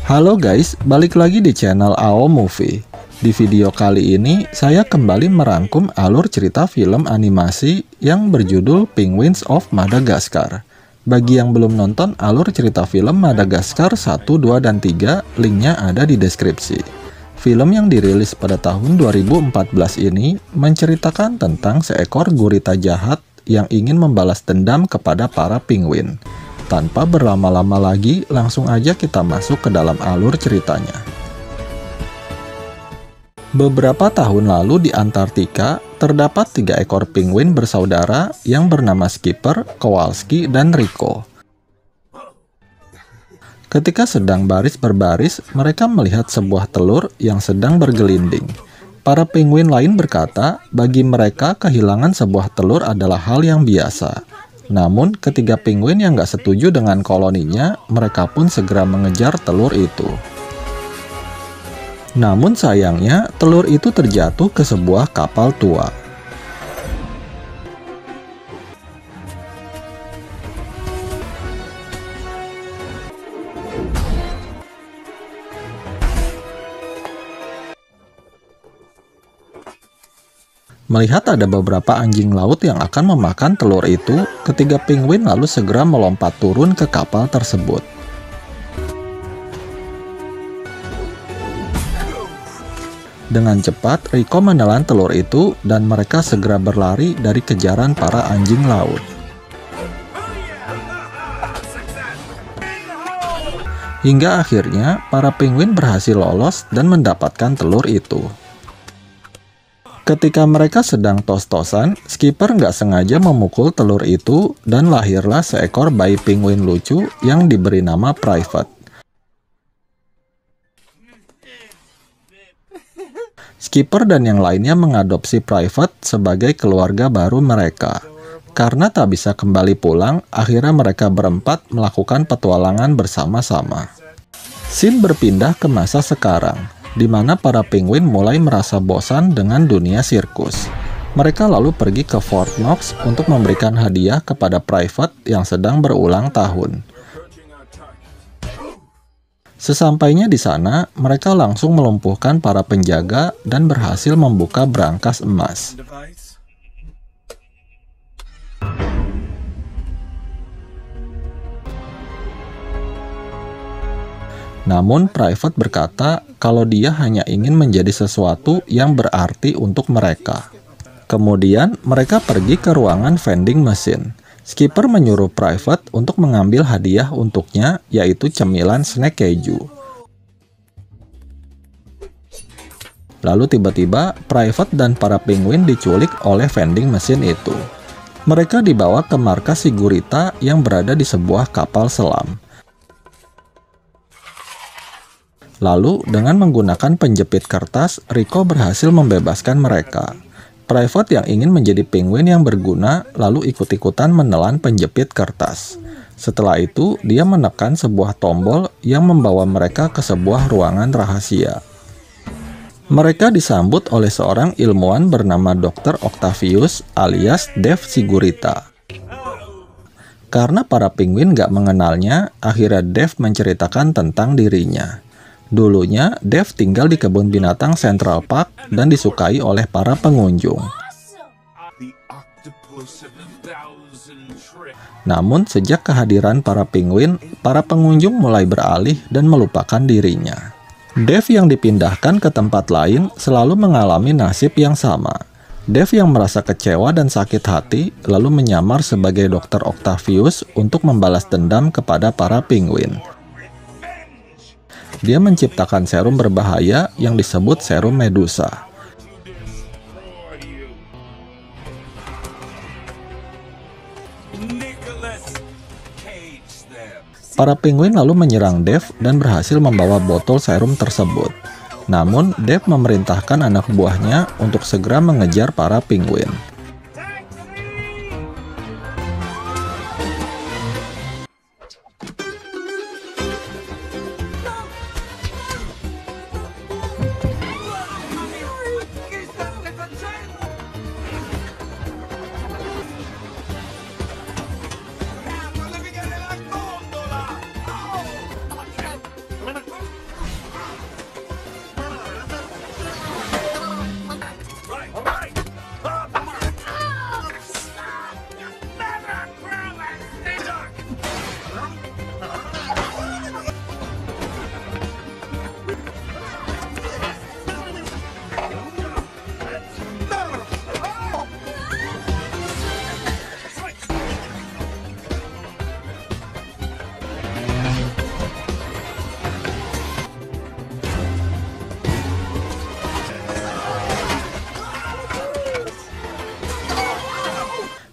Halo guys, balik lagi di channel AO Movie. Di video kali ini, saya kembali merangkum alur cerita film animasi yang berjudul Penguins of Madagascar. Bagi yang belum nonton alur cerita film Madagascar 1, 2, dan 3, linknya ada di deskripsi. Film yang dirilis pada tahun 2014 ini menceritakan tentang seekor gurita jahat yang ingin membalas dendam kepada para penguin. Tanpa berlama-lama lagi, langsung aja kita masuk ke dalam alur ceritanya. Beberapa tahun lalu di Antartika, terdapat 3 ekor penguin bersaudara yang bernama Skipper, Kowalski, dan Rico. Ketika sedang baris berbaris, mereka melihat sebuah telur yang sedang bergelinding. Para penguin lain berkata, bagi mereka kehilangan sebuah telur adalah hal yang biasa. Namun, ketiga penguin yang gak setuju dengan koloninya, mereka pun segera mengejar telur itu. Namun sayangnya, telur itu terjatuh ke sebuah kapal tua. Melihat ada beberapa anjing laut yang akan memakan telur itu, ketiga penguin lalu segera melompat turun ke kapal tersebut. Dengan cepat, Rico menelan telur itu dan mereka segera berlari dari kejaran para anjing laut. Hingga akhirnya, para penguin berhasil lolos dan mendapatkan telur itu. Ketika mereka sedang tos-tosan, Skipper nggak sengaja memukul telur itu dan lahirlah seekor bayi penguin lucu yang diberi nama Private. Skipper dan yang lainnya mengadopsi Private sebagai keluarga baru mereka. Karena tak bisa kembali pulang, akhirnya mereka berempat melakukan petualangan bersama-sama. Scene berpindah ke masa sekarang, di mana para penguin mulai merasa bosan dengan dunia sirkus. Mereka lalu pergi ke Fort Knox untuk memberikan hadiah kepada Private yang sedang berulang tahun. Sesampainya di sana, mereka langsung melumpuhkan para penjaga dan berhasil membuka brankas emas. Namun Private berkata kalau dia hanya ingin menjadi sesuatu yang berarti untuk mereka. Kemudian mereka pergi ke ruangan vending machine. Skipper menyuruh Private untuk mengambil hadiah untuknya, yaitu cemilan snack keju. Lalu tiba-tiba Private dan para penguin diculik oleh vending machine itu. Mereka dibawa ke markas si gurita yang berada di sebuah kapal selam. Lalu, dengan menggunakan penjepit kertas, Rico berhasil membebaskan mereka. Private yang ingin menjadi penguin yang berguna, lalu ikut-ikutan menelan penjepit kertas. Setelah itu, dia menekan sebuah tombol yang membawa mereka ke sebuah ruangan rahasia. Mereka disambut oleh seorang ilmuwan bernama Dr. Octavius alias Dave Sigurita. Karena para penguin gak mengenalnya, akhirnya Dave menceritakan tentang dirinya. Dulunya, Dave tinggal di kebun binatang Central Park dan disukai oleh para pengunjung. Namun, sejak kehadiran para pengunjung mulai beralih dan melupakan dirinya. Dave yang dipindahkan ke tempat lain selalu mengalami nasib yang sama. Dave yang merasa kecewa dan sakit hati lalu menyamar sebagai Dr. Octavius untuk membalas dendam kepada para penguin. Dia menciptakan serum berbahaya yang disebut serum Medusa. Para penguin lalu menyerang Dave dan berhasil membawa botol serum tersebut. Namun, Dave memerintahkan anak buahnya untuk segera mengejar para penguin.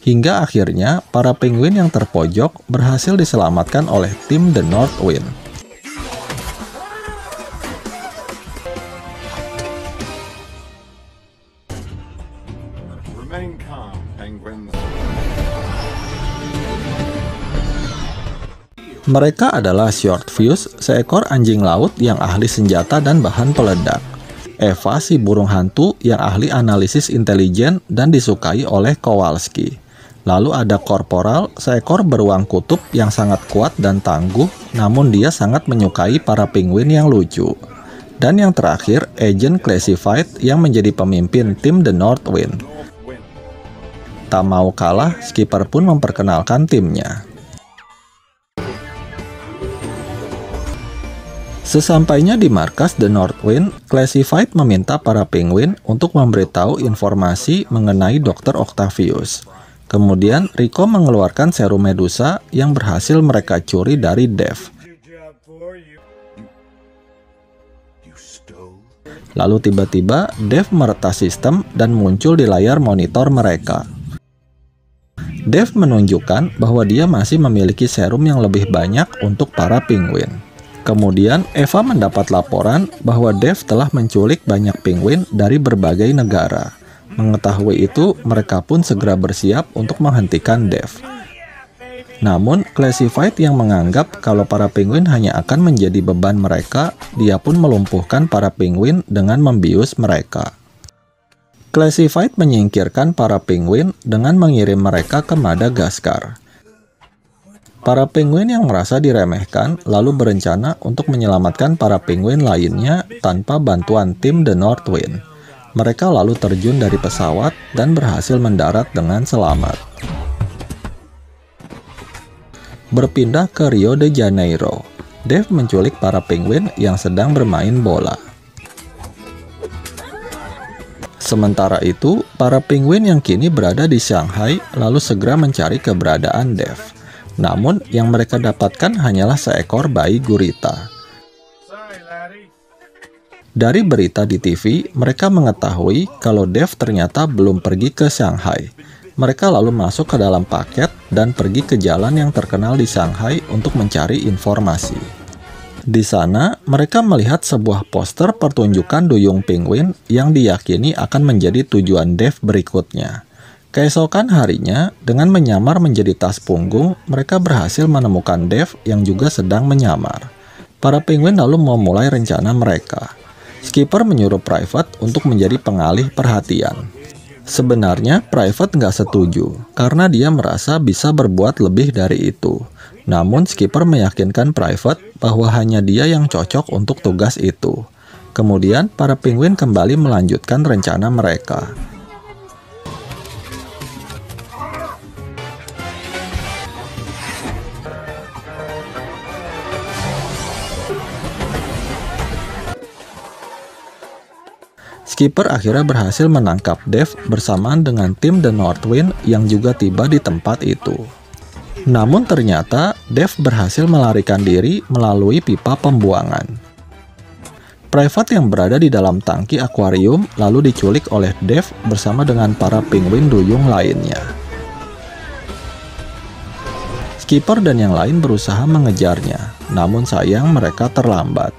Hingga akhirnya para penguin yang terpojok berhasil diselamatkan oleh tim The North Wind. Remain calm, penguins. Mereka adalah Shortfuse, seekor anjing laut yang ahli senjata dan bahan peledak. Eva, si burung hantu yang ahli analisis intelijen dan disukai oleh Kowalski. Lalu ada Korporal, seekor beruang kutub yang sangat kuat dan tangguh, namun dia sangat menyukai para penguin yang lucu. Dan yang terakhir, Agent Classified yang menjadi pemimpin tim The North Wind. Tak mau kalah, Skipper pun memperkenalkan timnya. Sesampainya di markas The North Wind, Classified meminta para penguin untuk memberitahu informasi mengenai Dr. Octavius. Kemudian, Rico mengeluarkan serum Medusa yang berhasil mereka curi dari Dev. Lalu tiba-tiba, Dev meretas sistem dan muncul di layar monitor mereka. Dev menunjukkan bahwa dia masih memiliki serum yang lebih banyak untuk para penguin. Kemudian, Eva mendapat laporan bahwa Dev telah menculik banyak penguin dari berbagai negara. Mengetahui itu, mereka pun segera bersiap untuk menghentikan Dev. Namun, Classified yang menganggap kalau para penguin hanya akan menjadi beban mereka, dia pun melumpuhkan para penguin dengan membius mereka. Classified menyingkirkan para penguin dengan mengirim mereka ke Madagaskar. Para penguin yang merasa diremehkan lalu berencana untuk menyelamatkan para penguin lainnya tanpa bantuan tim The North Wind. Mereka lalu terjun dari pesawat dan berhasil mendarat dengan selamat. Berpindah ke Rio de Janeiro, Dev menculik para penguin yang sedang bermain bola. Sementara itu, para penguin yang kini berada di Shanghai lalu segera mencari keberadaan Dev. Namun, yang mereka dapatkan hanyalah seekor bayi gurita. Dari berita di TV, mereka mengetahui kalau Dev ternyata belum pergi ke Shanghai. Mereka lalu masuk ke dalam paket dan pergi ke jalan yang terkenal di Shanghai untuk mencari informasi. Di sana, mereka melihat sebuah poster pertunjukan duyung penguin yang diyakini akan menjadi tujuan Dev berikutnya. Keesokan harinya, dengan menyamar menjadi tas punggung, mereka berhasil menemukan Dev yang juga sedang menyamar. Para penguin lalu memulai rencana mereka. Skipper menyuruh Private untuk menjadi pengalih perhatian. Sebenarnya, Private nggak setuju, karena dia merasa bisa berbuat lebih dari itu. Namun, Skipper meyakinkan Private bahwa hanya dia yang cocok untuk tugas itu. Kemudian, para penguin kembali melanjutkan rencana mereka. Skipper akhirnya berhasil menangkap Dev bersamaan dengan tim The North Wind yang juga tiba di tempat itu. Namun ternyata Dev berhasil melarikan diri melalui pipa pembuangan. Private yang berada di dalam tangki akuarium lalu diculik oleh Dev bersama dengan para penguin duyung lainnya. Skipper dan yang lain berusaha mengejarnya, namun sayang mereka terlambat.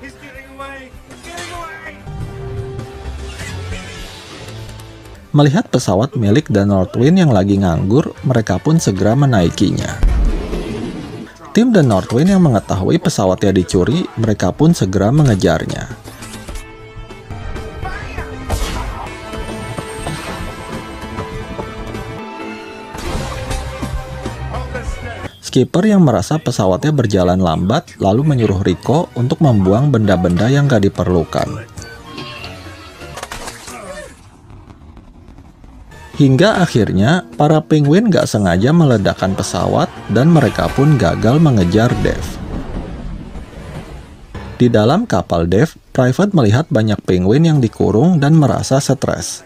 Melihat pesawat milik The North Wind yang lagi nganggur, mereka pun segera menaikinya. Tim The North Wind yang mengetahui pesawatnya dicuri, mereka pun segera mengejarnya. Skipper yang merasa pesawatnya berjalan lambat, lalu menyuruh Rico untuk membuang benda-benda yang gak diperlukan. Hingga akhirnya, para penguin gak sengaja meledakkan pesawat dan mereka pun gagal mengejar Dev. Di dalam kapal Dev, Private melihat banyak penguin yang dikurung dan merasa stres.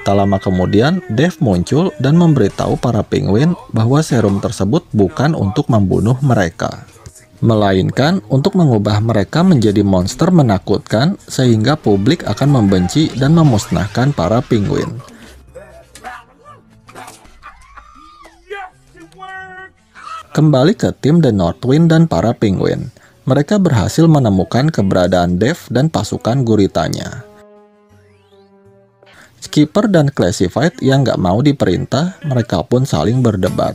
Tak lama kemudian, Dev muncul dan memberitahu para penguin bahwa serum tersebut bukan untuk membunuh mereka. melainkan untuk mengubah mereka menjadi monster menakutkan sehingga publik akan membenci dan memusnahkan para penguin. Kembali ke tim The Northwind dan para penguin. Mereka berhasil menemukan keberadaan Dev dan pasukan guritanya. Skipper dan Classified yang nggak mau diperintah, mereka pun saling berdebat.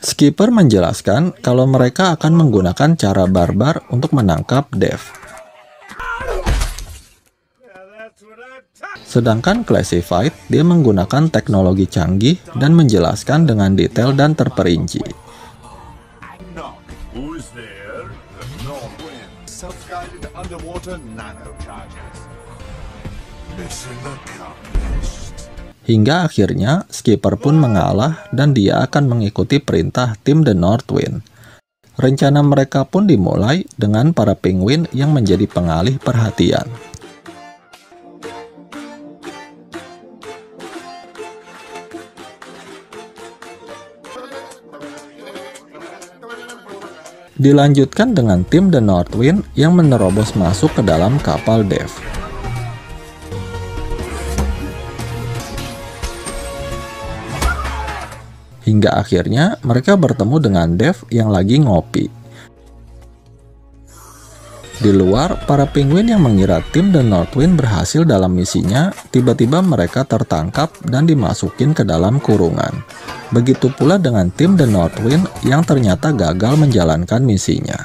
Skipper menjelaskan kalau mereka akan menggunakan cara barbar untuk menangkap Dev. Sedangkan Classified, dia menggunakan teknologi canggih dan menjelaskan dengan detail dan terperinci. Hingga akhirnya Skipper pun mengalah dan dia akan mengikuti perintah tim The Northwind. Rencana mereka pun dimulai dengan para penguin yang menjadi pengalih perhatian. Dilanjutkan dengan tim The Northwind yang menerobos masuk ke dalam kapal Dev. Hingga akhirnya mereka bertemu dengan Dev yang lagi ngopi. Di luar, para penguin yang mengira tim The Northwind berhasil dalam misinya, tiba-tiba mereka tertangkap dan dimasukin ke dalam kurungan. Begitu pula dengan tim The Northwind yang ternyata gagal menjalankan misinya.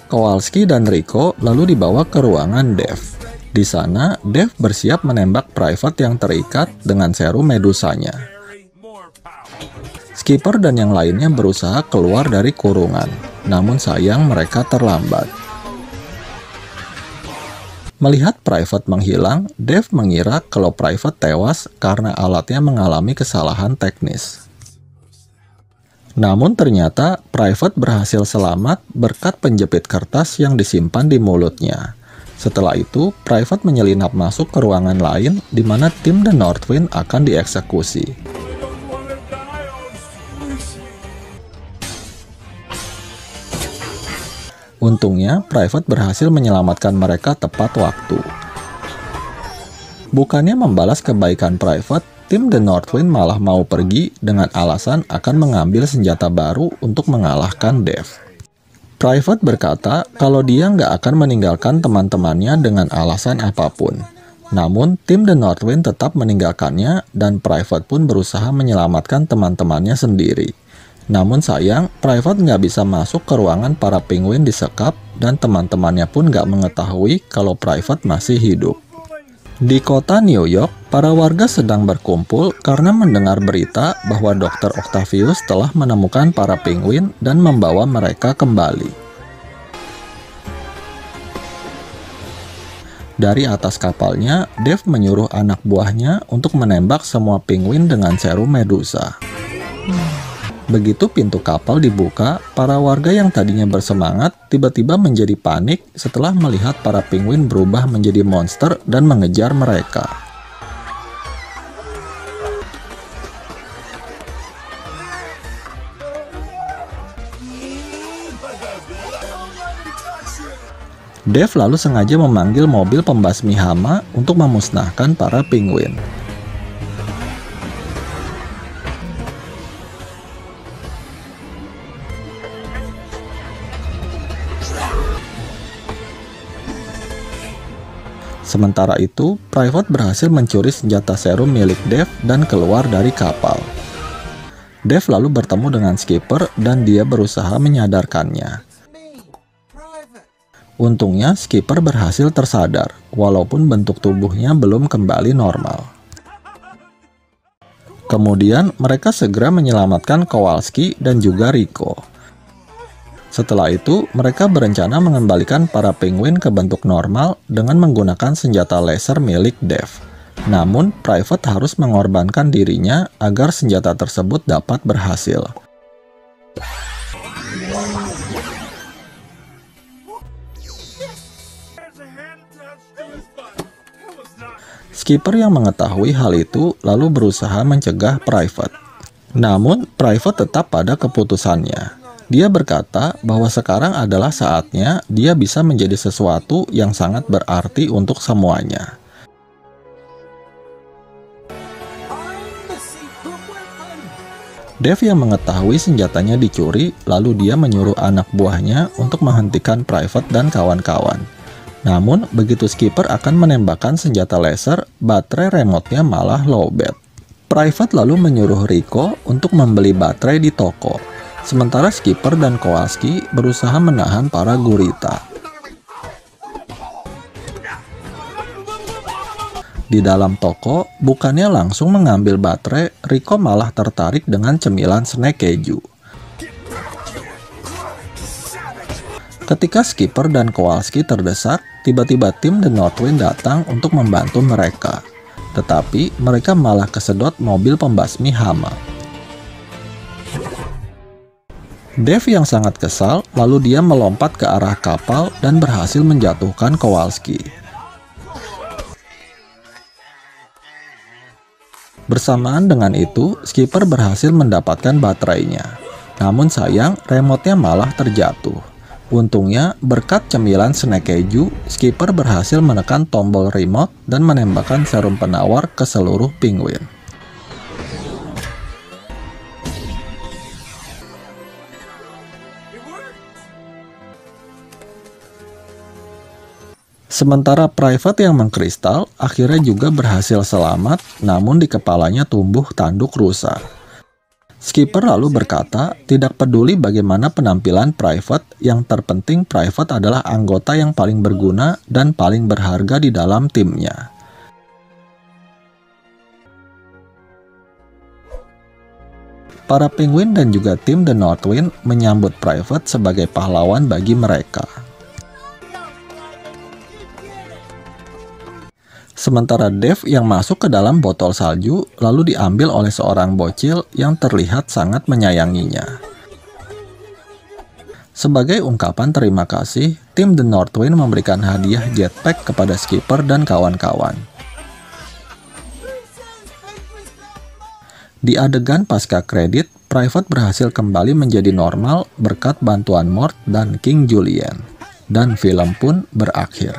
Kowalski dan Rico lalu dibawa ke ruangan Dev. Di sana, Dev bersiap menembak Private yang terikat dengan serum medusanya. Skipper dan yang lainnya berusaha keluar dari kurungan, namun sayang mereka terlambat. Melihat Private menghilang, Dev mengira kalau Private tewas karena alatnya mengalami kesalahan teknis. Namun ternyata Private berhasil selamat berkat penjepit kertas yang disimpan di mulutnya. Setelah itu, Private menyelinap masuk ke ruangan lain di mana tim The Northwind akan dieksekusi. Untungnya, Private berhasil menyelamatkan mereka tepat waktu. Bukannya membalas kebaikan Private, tim The Northwind malah mau pergi dengan alasan akan mengambil senjata baru untuk mengalahkan Dev. Private berkata kalau dia nggak akan meninggalkan teman-temannya dengan alasan apapun. Namun, tim The Northwind tetap meninggalkannya dan Private pun berusaha menyelamatkan teman-temannya sendiri. Namun sayang, Private nggak bisa masuk ke ruangan para penguin disekap dan teman-temannya pun nggak mengetahui kalau Private masih hidup. Di kota New York, para warga sedang berkumpul karena mendengar berita bahwa Dr. Octavius telah menemukan para penguin dan membawa mereka kembali. Dari atas kapalnya, Dev menyuruh anak buahnya untuk menembak semua penguin dengan serum medusa. Begitu pintu kapal dibuka, para warga yang tadinya bersemangat tiba-tiba menjadi panik setelah melihat para penguin berubah menjadi monster dan mengejar mereka. Dev lalu sengaja memanggil mobil pembasmi hama untuk memusnahkan para penguin. Sementara itu, Private berhasil mencuri senjata serum milik Dev dan keluar dari kapal. Dev lalu bertemu dengan Skipper dan dia berusaha menyadarkannya. Untungnya, Skipper berhasil tersadar, walaupun bentuk tubuhnya belum kembali normal. Kemudian, mereka segera menyelamatkan Kowalski dan juga Rico. Setelah itu, mereka berencana mengembalikan para penguin ke bentuk normal dengan menggunakan senjata laser milik Dev. Namun, Private harus mengorbankan dirinya agar senjata tersebut dapat berhasil. Skipper yang mengetahui hal itu lalu berusaha mencegah Private. Namun, Private tetap pada keputusannya. Dia berkata bahwa sekarang adalah saatnya dia bisa menjadi sesuatu yang sangat berarti untuk semuanya. Dave yang mengetahui senjatanya dicuri, lalu dia menyuruh anak buahnya untuk menghentikan Private dan kawan-kawan. Namun, begitu Skipper akan menembakkan senjata laser, baterai remote-nya malah lowbat. Private lalu menyuruh Rico untuk membeli baterai di toko, sementara Skipper dan Kowalski berusaha menahan para gurita. Di dalam toko, bukannya langsung mengambil baterai, Rico malah tertarik dengan cemilan snack keju. Ketika Skipper dan Kowalski terdesak, tiba-tiba tim The Northwind datang untuk membantu mereka. Tetapi mereka malah kesedot mobil pembasmi hama. Dave yang sangat kesal, lalu dia melompat ke arah kapal dan berhasil menjatuhkan Kowalski. Bersamaan dengan itu, Skipper berhasil mendapatkan baterainya. Namun sayang, remote-nya malah terjatuh. Untungnya, berkat cemilan snack keju, Skipper berhasil menekan tombol remote dan menembakkan serum penawar ke seluruh penguin. Sementara Private yang mengkristal akhirnya juga berhasil selamat, namun di kepalanya tumbuh tanduk rusa. Skipper lalu berkata, tidak peduli bagaimana penampilan Private, yang terpenting Private adalah anggota yang paling berguna dan paling berharga di dalam timnya. Para penguin dan juga tim The Northwind menyambut Private sebagai pahlawan bagi mereka. Sementara Dave yang masuk ke dalam botol salju lalu diambil oleh seorang bocil yang terlihat sangat menyayanginya. Sebagai ungkapan terima kasih, tim The Northwind memberikan hadiah jetpack kepada Skipper dan kawan-kawan. Di adegan pasca kredit, Private berhasil kembali menjadi normal berkat bantuan Mort dan King Julien, dan film pun berakhir.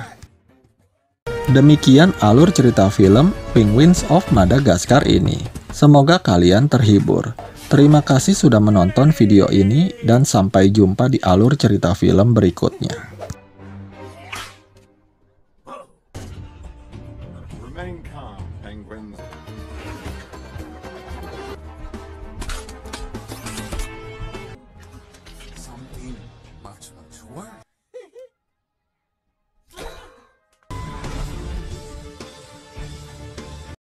Demikian alur cerita film Penguins of Madagascar ini. Semoga kalian terhibur. Terima kasih sudah menonton video ini dan sampai jumpa di alur cerita film berikutnya.